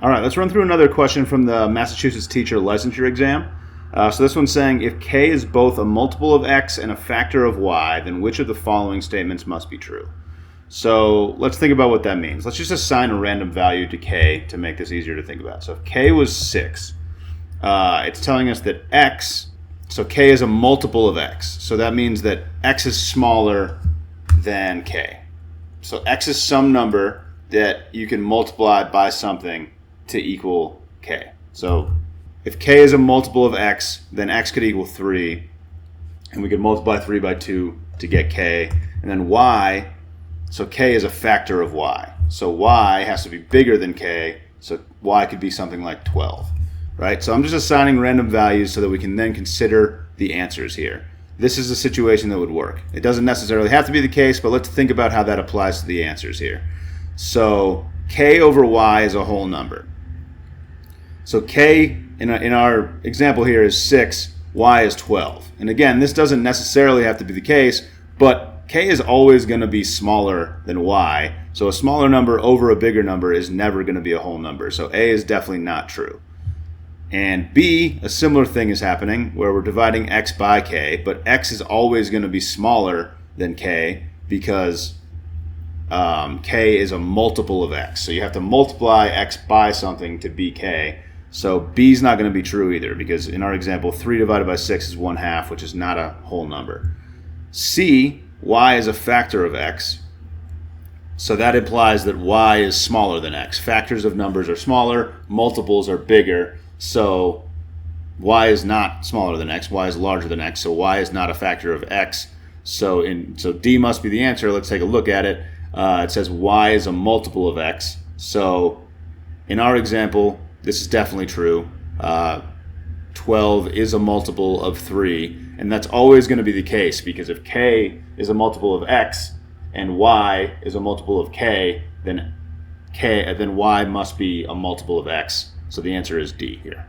All right, let's run through another question from the Massachusetts teacher licensure exam. So this one's saying, if k is both a multiple of x and a factor of y, then which of the following statements must be true? So let's think about what that means. Let's just assign a random value to k to make this easier to think about. So if k was 6, it's telling us that x, so k is a multiple of x. So that means that x is smaller than k. So x is some number that you can multiply by something to equal k. So if k is a multiple of x, then x could equal 3, and we could multiply 3 by 2 to get k. And then y, so k is a factor of y. So y has to be bigger than k, so y could be something like 12. Right? So I'm just assigning random values so that we can then consider the answers here. This is a situation that would work. It doesn't necessarily have to be the case, but let's think about how that applies to the answers here. So k over y is a whole number. So k in our example here is 6, y is 12. And again, this doesn't necessarily have to be the case, but k is always going to be smaller than y. So a smaller number over a bigger number is never going to be a whole number. So a is definitely not true. And b, a similar thing is happening where we're dividing x by k, but x is always going to be smaller than k because k is a multiple of x. So you have to multiply x by something to be k. So b is not going to be true either because in our example, 3 divided by 6 is 1/2, which is not a whole number. C, y is a factor of x. So that implies that y is smaller than x. Factors of numbers are smaller, multiples are bigger. So y is not smaller than x, y is larger than x, so y is not a factor of x. So D must be the answer. Let's take a look at it. It says y is a multiple of x. So in our example, this is definitely true. 12 is a multiple of 3, and that's always going to be the case because if k is a multiple of x and y is a multiple of k, then y must be a multiple of x. So the answer is D here.